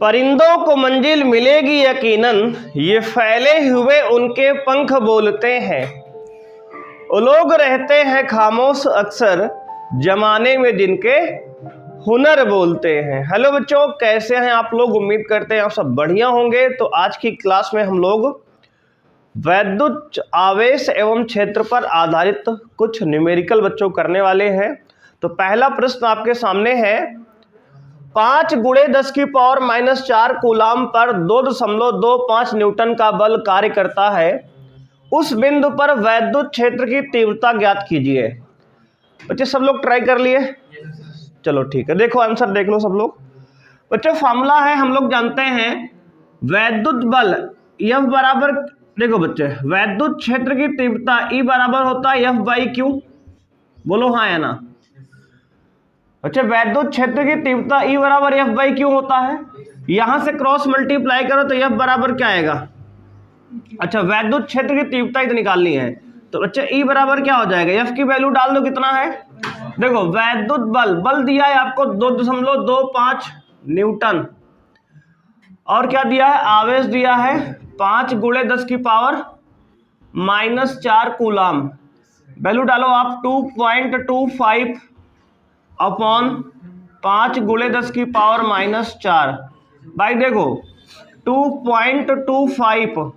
परिंदों को मंजिल मिलेगी यकीनन, ये फैले हुए उनके पंख बोलते हैं। वो लोग रहते हैं खामोश अक्सर, जमाने में जिनके हुनर बोलते हैं। हेलो बच्चों, कैसे हैं आप लोग? उम्मीद करते हैं आप सब बढ़िया होंगे। तो आज की क्लास में हम लोग वैद्युत आवेश एवं क्षेत्र पर आधारित कुछ न्यूमेरिकल बच्चों करने वाले हैं। तो पहला प्रश्न आपके सामने है, 5 × 10⁻⁻⁴ कूलाम पर 2.25 न्यूटन का बल कार्य करता है। उस बिंदु पर वैद्युत क्षेत्र की तीव्रता ज्ञात कीजिए। बच्चे सब लोग ट्राई कर लिए? चलो ठीक है, देखो आंसर देख लो सब लोग। बच्चे फॉर्मूला है, हम लोग जानते हैं वैद्युत बल F बराबर, देखो बच्चे वैद्युत क्षेत्र की तीव्रता E बराबर होता है F/Q। बोलो हाँ या ना? बच्चे वैद्युत क्षेत्र की तीव्रता E बराबर F/Q होता है। यहां से क्रॉस मल्टीप्लाई करो तो F बराबर क्या आएगा? अच्छा, वैद्युत क्षेत्र की तीव्रता ही निकालनी है तो बच्चे E बराबर क्या हो जाएगा? F की वैल्यू डाल दो, कितना है? देखो वैद्युत बल दिया है आपको 2.25 न्यूटन, और क्या दिया है? आवेश दिया है 5 × 10⁻⁻⁴ कूलाम। वैल्यू डालो आप 2.25 अपॉन 5 × 10⁻⁻⁴। भाई देखो 2.25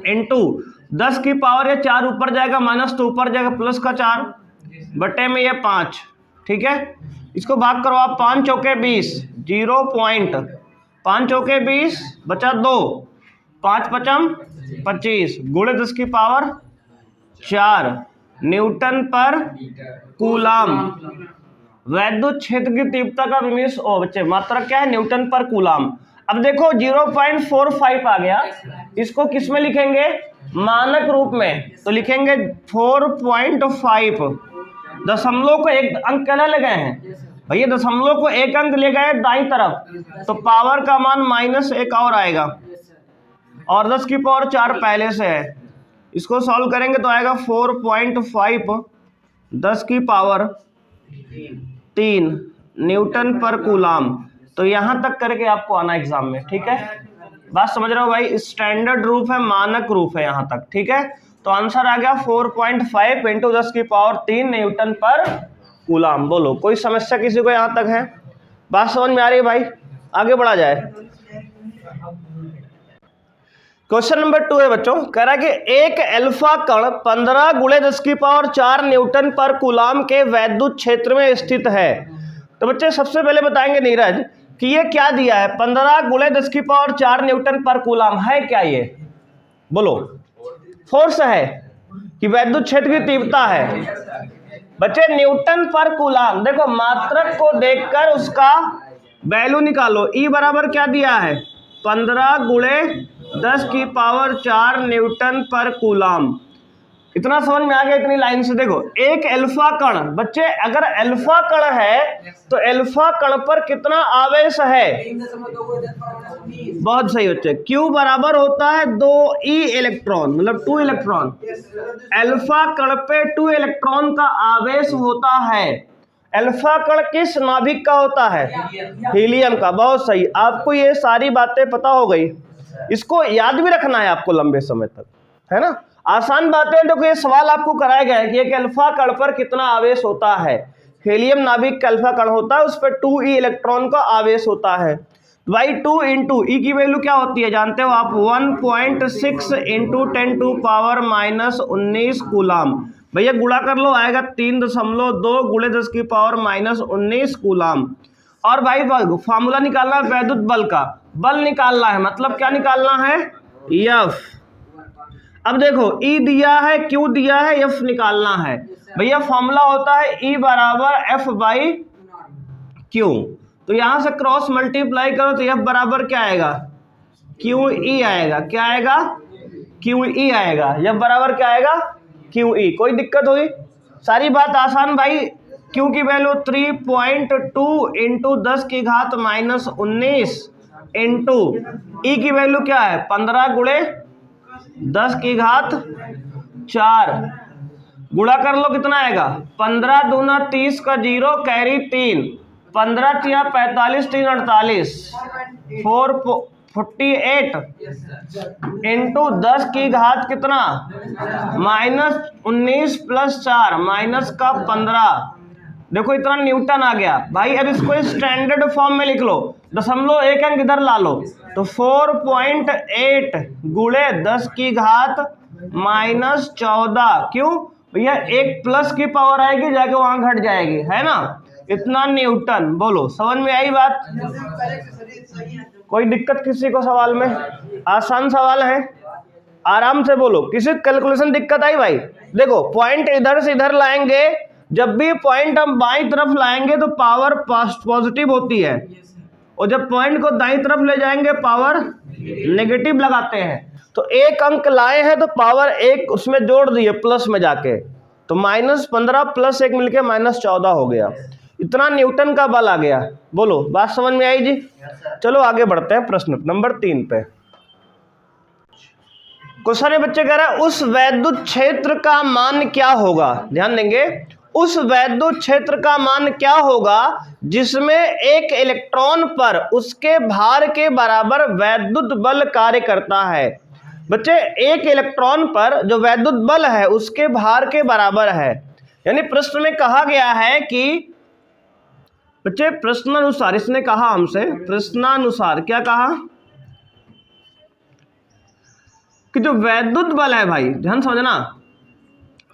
इंटू 10 की पावर, ये 4 ऊपर जाएगा, माइनस तो ऊपर जाएगा, प्लस का 4 बटे में ये 5। ठीक है, इसको भाग करो आप, 5 चौके 20, 0.5 चौके 20 बचा 2, 5 पचम 25 × 10⁻⁴ न्यूटन पर कूलाम। वैद्युत क्षेत्र की तीव्रता का विमिष बच्चे मात्रा क्या है? न्यूटन पर कूलाम। अब देखो 0.45 आ गया, इसको किस में लिखेंगे? मानक रूप में। तो लिखेंगे 4.5। दशमलव को एक अंक कहना ले गए हैं भैया, दशमलव को एक अंक ले गए दाईं तरफ तो पावर का मान -1 और आएगा, और 10 की पावर 4 पहले से है। इसको सॉल्व करेंगे तो आएगा 4.5 10 की पावर 3 न्यूटन पर कूलाम। तो यहां तक करके आपको आना एग्जाम में। ठीक है, बात समझ रहे हो भाई? स्टैंडर्ड रूप है, मानक रूप है यहां तक। ठीक है, तो आंसर आ गया 4.5 × 10 की पावर 3 न्यूटन पर कूलाम। बोलो कोई समस्या किसी को यहां तक है? बात समझ में आ रही है भाई? आगे बढ़ा जाए। क्वेश्चन नंबर 2 है बच्चों, कह रहा है कि एक अल्फा कण 15 × 10⁻⁴ न्यूटन पर कूलाम के वैद्युत क्षेत्र में स्थित है। तो बच्चे सबसे पहले बताएंगे नीरज कि ये क्या दिया है? 15 × 10⁻⁴ न्यूटन पर कूलाम है क्या? ये बोलो फोर्स है कि वैद्युत क्षेत्र की तीव्रता है? बच्चे न्यूटन पर कूलाम, देखो मात्रक को देखकर उसका वैल्यू निकालो। E बराबर क्या दिया है? 15 × 10⁻⁴ न्यूटन पर कूलाम। इतना समझ में आ गया इतनी लाइन से? देखो एक अल्फा कण, बच्चे अगर अल्फा कण है तो अल्फा कण पर कितना आवेश है? बहुत सही बच्चे, Q बराबर होता है 2e इलेक्ट्रॉन, मतलब 2 इलेक्ट्रॉन। अल्फा कण पे 2 इलेक्ट्रॉन का आवेश होता है। अल्फा कण किस नाभिक का होता है? हीलियम का। बहुत सही, आपको ये सारी बातें पता हो गई। इसको याद भी रखना है आपको लंबे समय तक, है ना? आसान बातें। देखो ये सवाल आपको कराया गया है कि एक अल्फा कण पर कितना आवेश होता है। हीलियम नाभिक का अल्फा कण होता है, उस पर 2e इलेक्ट्रॉन का आवेश होता है। भाई 2 × E की वैल्यू क्या होती है जानते हो आप? 1.6 × 10⁻⁻19 कूलाम। भैया गुणा कर लो, आएगा 3.2 × 10⁻⁻19 कूलाम। और भाई फॉर्मूला निकालना है वैद्युत बल का, बल निकालना है, मतलब क्या निकालना है? F। अब देखो E दिया है, Q दिया है, F निकालना है। भैया फॉर्मूला होता है E बराबर F/Q। तो यहां से क्रॉस मल्टीप्लाई करो तो F बराबर क्या आएगा? QE आएगा। क्या आएगा? QE आएगा। F बराबर क्या आएगा? QE। कोई दिक्कत हुई? सारी बात आसान भाई। Q की वैल्यू 3.2 × 10⁻⁻19 इंटू E की वैल्यू क्या है? 15 × 10⁻⁴। गुणा कर लो, कितना आएगा? 15 दूना 30 का 0 कैरी 3, 15 या 45 3 48 448 इंटू 10 की घात कितना -19 + 4 माइनस का 15। देखो इतना न्यूटन आ गया भाई। अब इसको स्टैंडर्ड फॉर्म में लिख लो, दशमलव एक अंक इधर ला लो, तो 4.8 गुणे 10 की घात -14। क्यों भैया, एक प्लस की पावर आएगी जाके वहां घट जाएगी, है ना। इतना न्यूटन। बोलो समझ में आई बात? कोई दिक्कत किसी को सवाल में? आसान सवाल है, आराम से बोलो। किसी कैलकुलेशन दिक्कत आई भाई? देखो पॉइंट इधर से इधर लाएंगे, जब भी पॉइंट हम बाईं तरफ लाएंगे तो पावर पॉजिटिव होती है, और जब पॉइंट को दाईं तरफ ले जाएंगे पावर नेगेटिव लगाते हैं। तो एक अंक लाए हैं तो पावर एक उसमें जोड़ दिए प्लस में जाके, तो -15 + 1 मिलके -14 हो गया। इतना न्यूटन का बल आ गया। बोलो बात समझ में आई जी? चलो आगे बढ़ते हैं प्रश्न नंबर 3 पे। क्वेश्चन है बच्चे कह रहा है उस वैद्युत क्षेत्र का मान क्या होगा। ध्यान देंगे, उस वैद्युत क्षेत्र का मान क्या होगा जिसमें एक इलेक्ट्रॉन पर उसके भार के बराबर वैद्युत बल कार्य करता है। बच्चे एक इलेक्ट्रॉन पर जो वैद्युत बल है उसके भार के बराबर है। यानी प्रश्न में कहा गया है कि बच्चे प्रश्नानुसार, इसने कहा हमसे प्रश्नानुसार, क्या कहा कि जो वैद्युत बल है भाई, ध्यान समझना,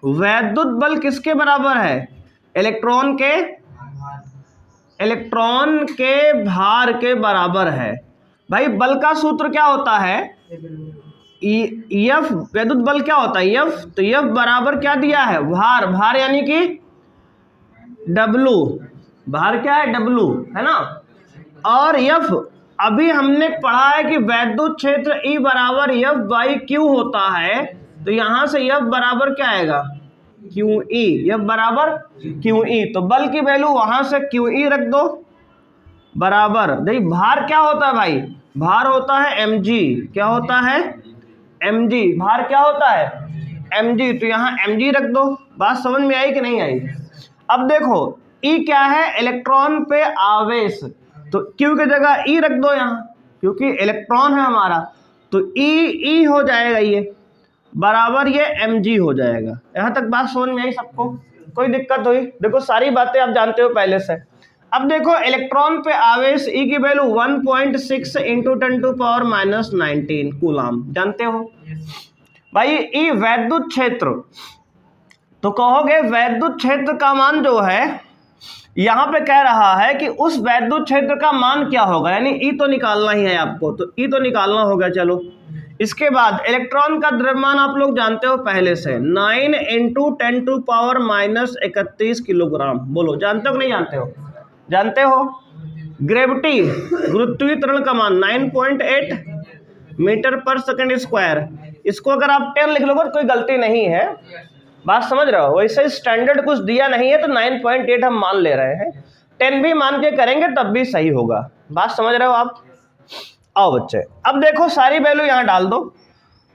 वैद्युत बल किसके बराबर है? इलेक्ट्रॉन के भार के बराबर है। भाई बल का सूत्र क्या होता है? F, वैद्युत बल क्या होता है? F, तो F बराबर क्या दिया है? भार। भार यानी कि W, भार क्या है? W, है ना। और F अभी हमने पढ़ा है कि वैद्युत क्षेत्र E बराबर F/Q होता है, तो यहां से F बराबर क्या आएगा? QE। F बराबर QE, तो बल की वैल्यू वहां से QE रख दो बराबर। देखिए भार क्या होता है भाई? भार होता है mg। क्या होता है? mg। भार क्या होता है? mg, तो यहाँ mg रख दो। बात समझ में आई कि नहीं आई? अब देखो E क्या है? इलेक्ट्रॉन पे आवेश, तो Q की जगह E रख दो यहाँ, क्योंकि इलेक्ट्रॉन है हमारा, तो E हो जाएगा ये बराबर ये mg हो जाएगा। यहाँ तक बात समझ में आई सबको? कोई दिक्कत हुई? देखो सारी बातें आप जानते हो पहले से। अब देखो इलेक्ट्रॉन पे आवेश E की वैल्यू 1.6 × 10⁻19 कूलाम, जानते हो भाई। E वैद्युत क्षेत्र, तो कहोगे वैद्युत क्षेत्र का मान जो है, यहां पे कह रहा है कि उस वैद्युत क्षेत्र का मान क्या होगा, यानी E तो निकालना ही है आपको, तो E तो निकालना होगा। चलो इसके बाद इलेक्ट्रॉन का द्रव्यमान आप लोग जानते हो पहले से, 9 × 10⁻31 किलोग्राम। बोलो जानते हो कि नहीं जानते हो? जानते हो। ग्रेविटी, गुरुत्वीय त्वरण का मान 9.8 मीटर/सेकंड²। इसको अगर आप 10 लिख लोगे तो कोई गलती नहीं है। बात समझ रहे हो? वैसे स्टैंडर्ड कुछ दिया नहीं है तो 9.8 हम मान ले रहे हैं, 10 भी मान के करेंगे तब भी सही होगा। बात समझ रहे हो आप? आओ बच्चे, अब देखो सारी वैल्यू यहाँ डाल दो,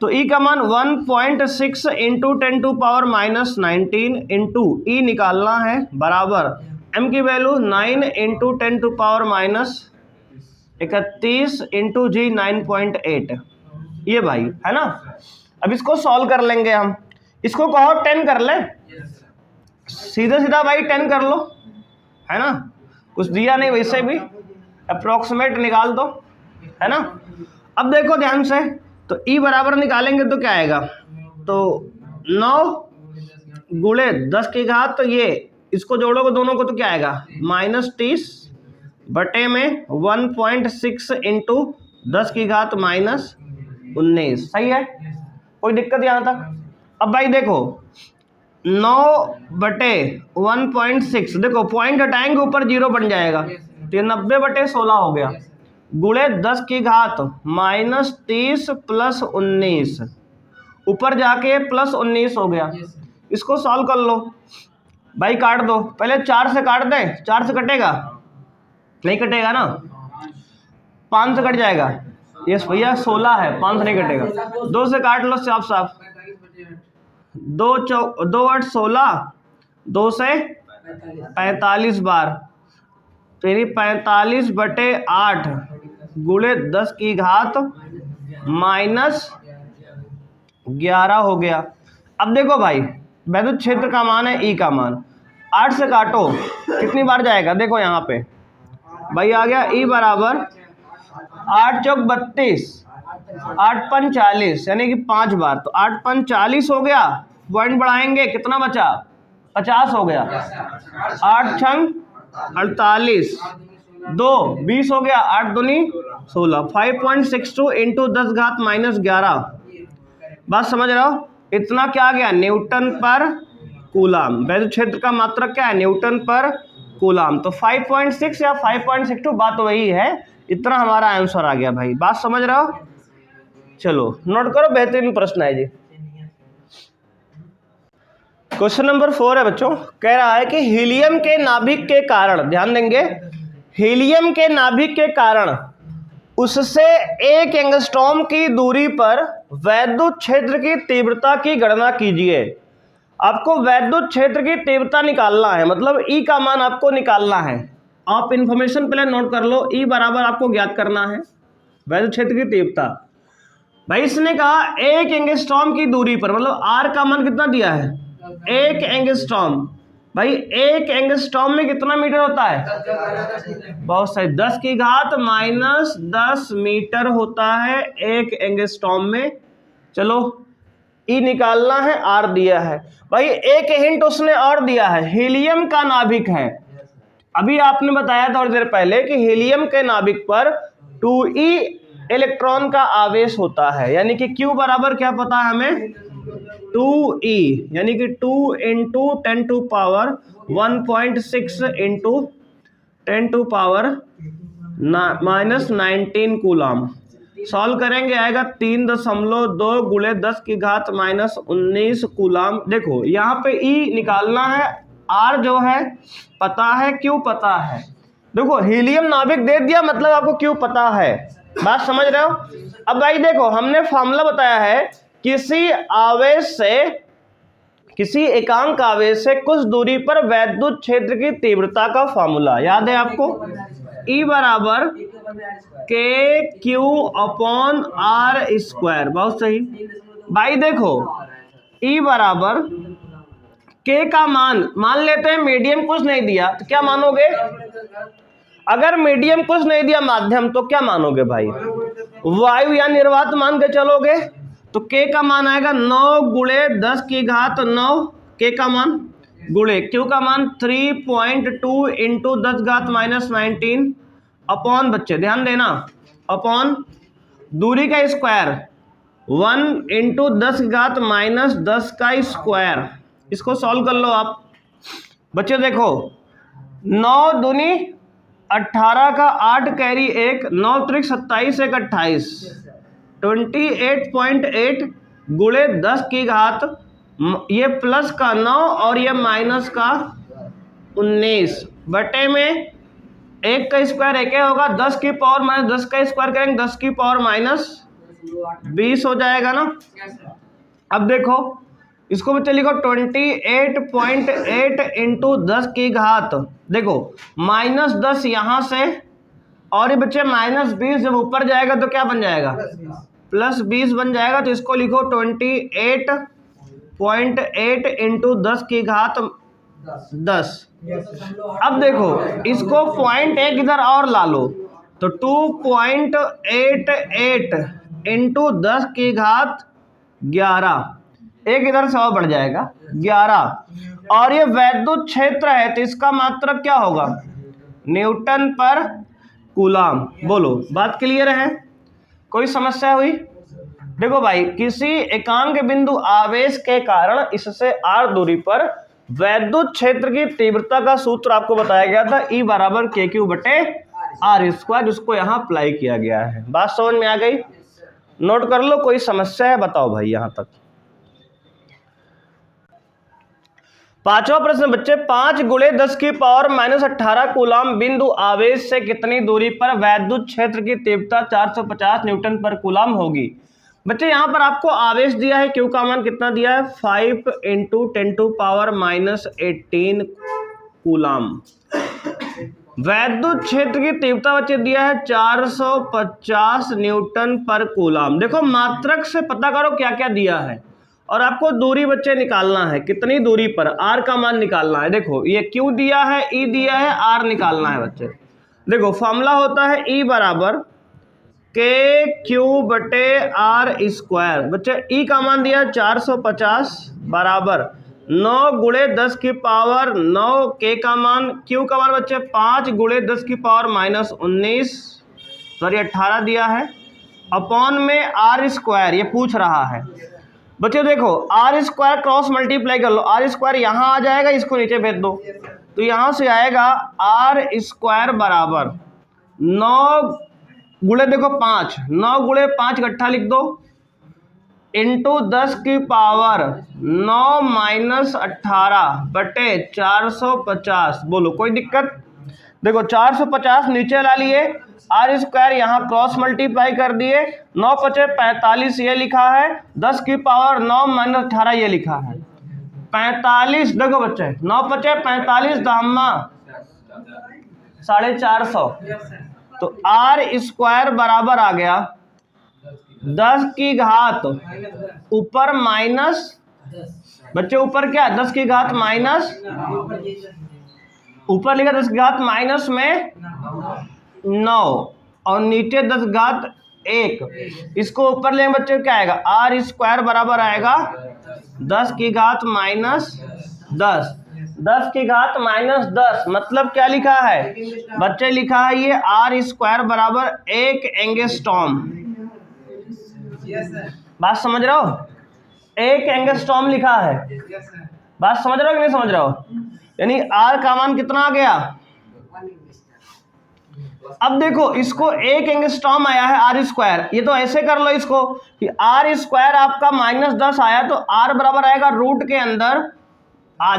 तो E का मान 1.6 × 10⁻19 इंटू E निकालना है बराबर M की वैल्यू 9 × 10⁻31 इंटू G 9.8, ये भाई है ना। अब इसको सॉल्व कर लेंगे हम, इसको कहो 10 कर ले, सीधा सीधा भाई 10 कर लो, है ना। कुछ दिया नहीं, वैसे भी अप्रोक्सीमेट निकाल दो, है ना। अब देखो ध्यान से, तो E बराबर निकालेंगे तो क्या आएगा? तो 9 गुणे 10 की घात, तो ये इसको जोड़ोगे दोनों को तो क्या आएगा? -30 बटे में 1.6 इंटू 10 की घात -19। सही है, कोई दिक्कत यहाँ तक? अब भाई देखो 9/1.6, देखो पॉइंट हटाएंगे ऊपर 0 बन जाएगा, तो ये 90/16 हो गया, गुणे 10 की घात -30 + 19, ऊपर जाके +19 हो गया। इसको सॉल्व कर लो भाई, काट दो। पहले 4 से काट दें, 4 से कटेगा? नहीं कटेगा ना, 5 से कट जाएगा। यस भैया 16 है, 5 से नहीं कटेगा। 2 से काट लो साफ साफ, 2 8 16, 2 से 45 बार, तो यानी 45/8 गुणे 10 की घात -11 हो गया। अब देखो भाई, वैद्युत क्षेत्र का मान है ई का मान, 8 से काटो कितनी बार जाएगा, देखो यहाँ पे भाई आ गया ई बराबर 8 चौक 32, 8 पंच 40, यानी कि 5 बार, तो 8 पंच 40 हो गया, पॉइंट बढ़ाएंगे कितना बचा 50 हो गया, 8 छंग 48, 2 20 हो गया, 8 दूनी 16, 5.62 इंटू 10 घात -11। बात समझ रहे हो, इतना क्या गया न्यूटन पर कूलाम। वैद्युत क्षेत्र का मात्रक क्या है न्यूटन पर कूलाम, तो 5.6 या 5.62 बात वही है, इतना हमारा आंसर आ गया भाई। बात समझ रहे हो, चलो नोट करो, बेहतरीन प्रश्न है जी। क्वेश्चन नंबर 4 है बच्चों, कह रहा है कि हीलियम के नाभिक के कारण, ध्यान देंगे, हीलियम के नाभिक के कारण उससे 1 एंगस्ट्रॉम की दूरी पर वैद्युत क्षेत्र की तीव्रता की गणना कीजिए। आपको वैद्युत क्षेत्र की तीव्रता निकालना है, मतलब ई का मान आपको निकालना है। आप इंफॉर्मेशन पहले नोट कर लो, ई बराबर आपको ज्ञात करना है वैद्युत क्षेत्र की तीव्रता। भाई इसने कहा 1 एंगस्ट्रॉम की दूरी पर, मतलब आर का मान कितना दिया है 1 एंगस्ट्रॉम। भाई 1 एंगस्ट्रॉम में कितना मीटर होता है, बहुत सही, 10 की घात -10 मीटर होता है 1 एंगस्ट्रॉम में। चलो ई निकालना है, आर दिया है। भाई एक हिंट उसने और दिया है, हीलियम का नाभिक है। अभी आपने बताया थोड़ी देर पहले कि हीलियम के नाभिक पर 2e इलेक्ट्रॉन का आवेश होता है, यानी कि Q बराबर क्या पता है हमें 2e, यानी कि 2 into 10 to power 1.6 into 10 to power -19 coulomb. Solve करेंगे आएगा 3.2 गुणे 10 की घात -19 कूलाम। देखो यहाँ पे ई निकालना है, आर जो है पता है, क्यों पता है। देखो हीलियम नाभिक दे दिया, मतलब आपको क्यों पता है। बात समझ रहे हो। अब भाई देखो हमने फॉर्मूला बताया है, किसी आवेश से, किसी एकांक आवेश से कुछ दूरी पर वैद्युत क्षेत्र की तीव्रता का फॉर्मूला याद है आपको, ई बराबर KQ/R²। बहुत सही भाई, देखो ई बराबर के का मान लेते हैं, मीडियम कुछ नहीं दिया तो क्या मानोगे, अगर मीडियम कुछ नहीं दिया माध्यम तो क्या मानोगे भाई, वायु या निर्वात मान के चलोगे। तो के का मान आएगा 9 गुणे 10 की घात 9, के का मान गुणे क्यू का मान 3.2 इंटू 10 घात -19 अपॉन, बच्चे ध्यान देना, अपॉन दूरी का स्क्वायर 1 इंटू 10 की घात -10 का स्क्वायर। इसको सॉल्व कर लो आप बच्चे। देखो 9 दूनी 18 का 8 कैरी 1, 9 त्रिक 27 1 28, 28.8 गुणे 10 की घात, ये प्लस का 9 और ये माइनस का 19 बटे में 1 का स्क्वायर 1 होगा, 10 की पावर -10 का स्क्वायर करेंगे 10 की पावर -20 हो जाएगा ना। अब देखो इसको बच्चे लिखो 28.8 इंटू 10 की घात, देखो -10 यहाँ से, और ये बच्चे -20 जब ऊपर जाएगा तो क्या बन जाएगा +20 बन जाएगा। तो इसको लिखो 28.8 इंटू 10 की घात 10। अब देखो इसको 0.1 इधर और ला लो, तो 2.88 इंटू 10 की घात 11, एक इधर से और बढ़ जाएगा 11, और ये वैद्युत क्षेत्र है तो इसका मात्रक क्या होगा न्यूटन पर कूलाम। बोलो बात क्लियर है, कोई समस्या हुई। देखो भाई किसी एकांक बिंदु आवेश के कारण इससे r दूरी पर वैद्युत क्षेत्र की तीव्रता का सूत्र आपको बताया गया था, E बराबर KQ/R², जिसको यहाँ अप्लाई किया गया है। बात समझ में आ गई, नोट कर लो, कोई समस्या है बताओ भाई यहाँ तक। पांचवा प्रश्न बच्चे, 5 गुणे 10 की पावर -18 कूलाम बिंदु आवेश से कितनी दूरी पर वैद्युत क्षेत्र की तीव्रता 450 न्यूटन पर कूलाम होगी। बच्चे यहाँ पर आपको आवेश दिया है, क्यू का मान कितना दिया है 5 इंटू 10 टू पावर -18 कूलाम। वैद्युत क्षेत्र की तीव्रता बच्चे दिया है 450 न्यूटन पर कूलाम। देखो मात्रक से पता करो क्या क्या दिया है और आपको दूरी बच्चे निकालना है, कितनी दूरी पर, आर का मान निकालना है। देखो ये क्यू दिया है, ई दिया है, आर निकालना है बच्चे। देखो फॉर्मूला होता है ई बराबर के क्यू बटे आर स्क्वायर। बच्चे ई का मान दिया 450 बराबर 9 गुणे 10 की पावर 9, के का मान, क्यू का मान बच्चे 5 गुणे 10 की पावर माइनस 19 सॉरी 18 दिया है, अपॉन में आर स्क्वायर ये पूछ रहा है। बच्चे देखो आर स्क्वायर क्रॉस मल्टीप्लाई कर लो, आर स्क्वायर यहाँ आ जाएगा, इसको नीचे भेज दो तो यहाँ से आएगा आर स्क्वायर बराबर 9 गुणे देखो 5, 9 गुणे 5 इकट्ठा लिख दो इंटू 10 की पावर 9 माइनस 18 बटे 450। बोलो कोई दिक्कत? देखो 450 नीचे ला लिए, आर स्क्वायर यहाँ क्रॉस मल्टीप्लाई कर दिए, 9 पचे 45 ये लिखा है, 10 की पावर 9 माइनस 18 ये लिखा है 45। देखो बच्चे 9 पचे 45 दामा 450, तो आर स्क्वायर बराबर आ गया 10 की घात ऊपर माइनस, बच्चे ऊपर क्या 10 की घात माइनस, ऊपर लिखा 10 की घात माइनस में 9 और नीचे 10 घात 1, इसको ऊपर लेंगे बच्चे क्या आएगा, आर स्क्वायर बराबर आएगा 10 की घात माइनस 10, 10 की घात माइनस 10 मतलब क्या लिखा है बच्चे, लिखा है ये आर स्क्वायर बराबर 1 एंगस्ट्रॉम। बात समझ रहे हो? 1 एंगस्ट्रॉम लिखा है, बात समझ रहे हो कि नहीं समझ रहे हो? यानी आर का मान कितना आ गया। अब देखो इसको 1 एंगस्ट्रॉम आया है आर स्क्वायर, ये तो ऐसे कर लो इसको कि आर स्क्वायर आपका माइनस 10 आया तो आर बराबर आएगा रूट के अंदर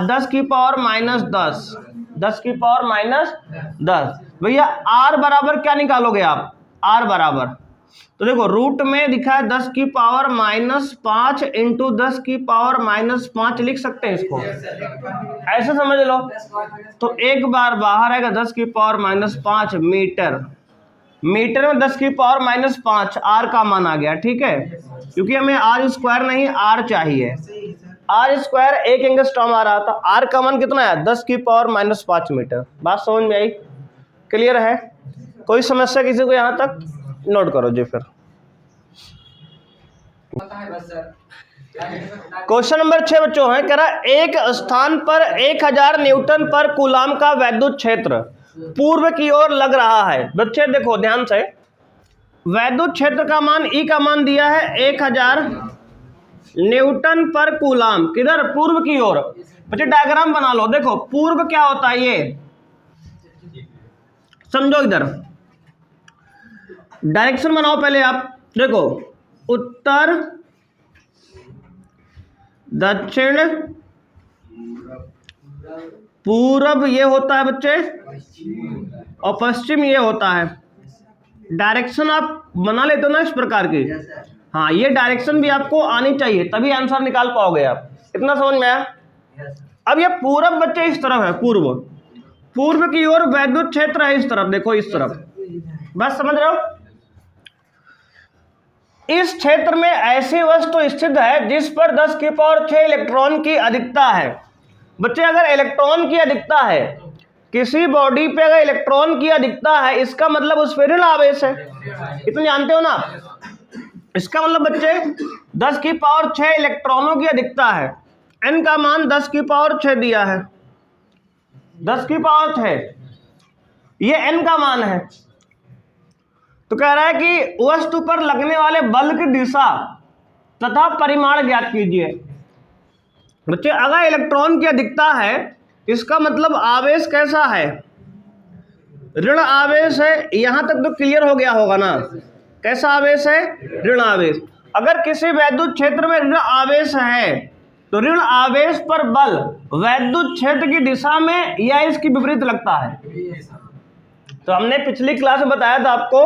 10 की पावर माइनस 10, 10 की पावर माइनस 10। भैया आर बराबर क्या निकालोगे आप, आर बराबर, तो देखो रूट में दिखा है 10 की पावर माइनस 5 इंटू 10 की पावर माइनस 5 लिख सकते हैं इसको, ऐसे समझ लो। तो एक बार बाहर आएगा 10 की पावर माइनस 5 मीटर, मीटर में 10 की पावर माइनस 5 आर का मान आ गया, ठीक है, क्योंकि हमें आर स्क्वायर नहीं आर चाहिए। आर स्क्वायर 1 एंगस्ट्रॉम आ रहा था, आर का मान कितना है 10 की पावर माइनस 5 मीटर। बात समझ में आई? क्लियर है? कोई समस्या किसी को यहाँ तक? नोट करो जी। फिर क्वेश्चन नंबर 6 बच्चों है, कह रहा एक स्थान पर 1000 न्यूटन पर कूलाम का वैद्युत क्षेत्र पूर्व की ओर लग रहा है। बच्चे देखो ध्यान से, वैद्युत क्षेत्र का मान ई का मान दिया है 1000 न्यूटन पर कूलाम, किधर पूर्व की ओर। बच्चे डायग्राम बना लो, देखो पूर्व क्या होता है ये समझो, इधर डायरेक्शन बनाओ पहले आप, देखो उत्तर दक्षिण पूरब ये होता है बच्चे, और पश्चिम ये होता है। डायरेक्शन आप बना लेते हो ना इस प्रकार की, हाँ ये डायरेक्शन भी आपको आनी चाहिए तभी आंसर निकाल पाओगे आप। इतना समझ में आया? अब ये पूरब बच्चे इस तरफ है, पूर्व, पूर्व की ओर वैद्युत क्षेत्र है इस तरफ, देखो इस तरफ, बस समझ रहे हो। इस क्षेत्र में ऐसी वस्तु स्थित है जिस पर 10 की पावर 6 इलेक्ट्रॉन की अधिकता है। बच्चे अगर इलेक्ट्रॉन की अधिकता है, किसी बॉडी पे अगर इलेक्ट्रॉन की अधिकता है, इसका मतलब उस पर ऋण आवेश है, इतना जानते हो ना। इसका मतलब बच्चे 10 की पावर 6 इलेक्ट्रॉनों की अधिकता है, n का मान 10 की पावर 6 दिया है, 10 की पावर 6 ये n का मान है। तो कह रहा है कि वस्तु पर लगने वाले बल की दिशा तथा परिमाण ज्ञात कीजिए। बच्चे अगर इलेक्ट्रॉन की अधिकता है, इसका मतलब आवेश कैसा है, ऋण आवेश है। यहां तक तो क्लियर हो गया होगा ना, कैसा आवेश है, ऋण आवेश। अगर किसी वैद्युत क्षेत्र में ऋण आवेश है तो ऋण आवेश पर बल वैद्युत क्षेत्र की दिशा में या इसकी विपरीत लगता है। तो हमने पिछली क्लास में बताया था आपको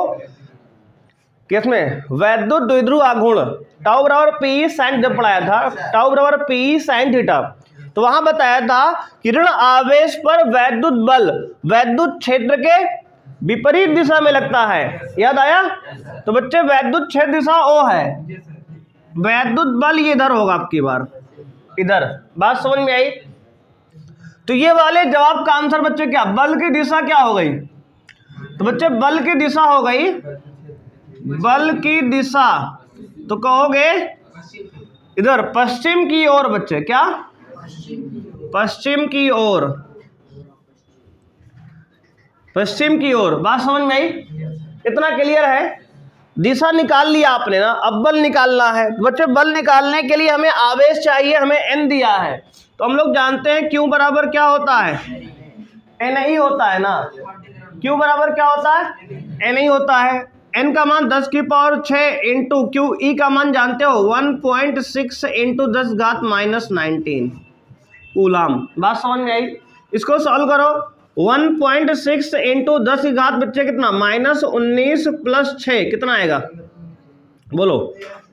कि इसमें वैद्युत द्विध्रुव आघूर्ण टाउ बराबर पी साइन, जब पढ़ाया था टाउ बराबर पी साइन थीटा, तो वहां बताया था कि ऋण आवेश पर वैद्युत बल वैद्युत क्षेत्र के विपरीत दिशा में लगता है। याद आया? तो बच्चे वैद्युत क्षेत्र दिशा O है, वैद्युत बल ये इधर होगा आपकी बार, इधर। बात समझ में आई? तो ये वाले जवाब का आंसर बच्चे क्या, बल की दिशा क्या हो गई? तो बच्चे बल की दिशा हो गई, बल की दिशा तो कहोगे इधर पश्चिम की ओर बच्चे, क्या पश्चिम की ओर, पश्चिम की ओर। बात समझ में आई? इतना क्लियर है? दिशा निकाल लिया आपने ना, अब बल निकालना है। बच्चे बल निकालने के लिए हमें आवेश चाहिए, हमें n दिया है, तो हम लोग जानते हैं Q बराबर क्या होता है, n ही होता है ना। Q बराबर क्या होता है, n ही होता है। n का मान 10 की पावर 6 इंटू Q, E का मान जानते हो 1.6 इंटू 10 घात -19 कूलाम। बात समझ में आई? इसको सॉल्व करो, 1.6 इंटू 10 की घात बच्चे कितना, -19 प्लस 6 कितना आएगा, बोलो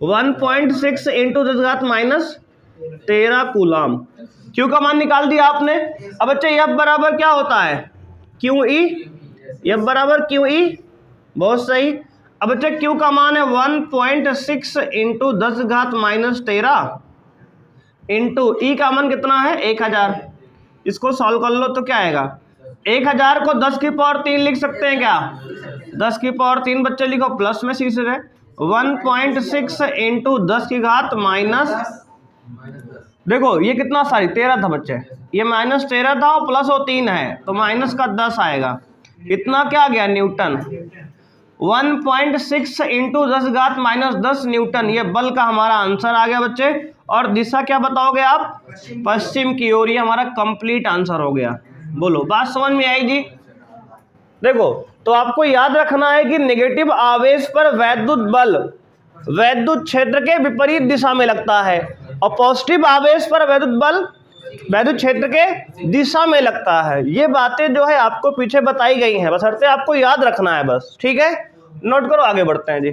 1.6 इंटू 10 घात -13 कूलाम। क्यू का मान निकाल दिया आपने। अब बच्चे F बराबर क्या होता है, QE, F बराबर QE, बहुत सही। अब बच्चे Q का मान है 1.6 इंटू 10 घात -13 इंटू E का मान कितना है 1000। इसको सॉल्व कर लो तो क्या आएगा, 1000 को 10 की पावर 3 लिख सकते हैं क्या, 10 की पावर 3 बच्चे लिखो, प्लस में सीधे 1.6 इंटू 10 की घात माइनस, देखो ये कितना सारी 13 था बच्चे, ये -13 था और प्लस वो 3 है तो माइनस का 10 आएगा। इतना क्या आ गया न्यूटन, 1.6 इंटू 10 घात -10 न्यूटन, ये बल का हमारा आंसर आ गया बच्चे। और दिशा क्या बताओगे आप, पश्चिम की ओर, ये हमारा कंप्लीट आंसर हो गया। बोलो बात समझ में आई जी? देखो तो आपको याद रखना है कि नेगेटिव आवेश पर वैद्युत बल वैद्युत क्षेत्र के विपरीत दिशा में लगता है और पॉजिटिव आवेश पर वैद्युत बल वैद्युत क्षेत्र के दिशा में लगता है। ये बातें जो है आपको पीछे बताई गई हैं, बस हरते आपको याद रखना है बस, ठीक है? नोट करो, आगे बढ़ते हैं जी।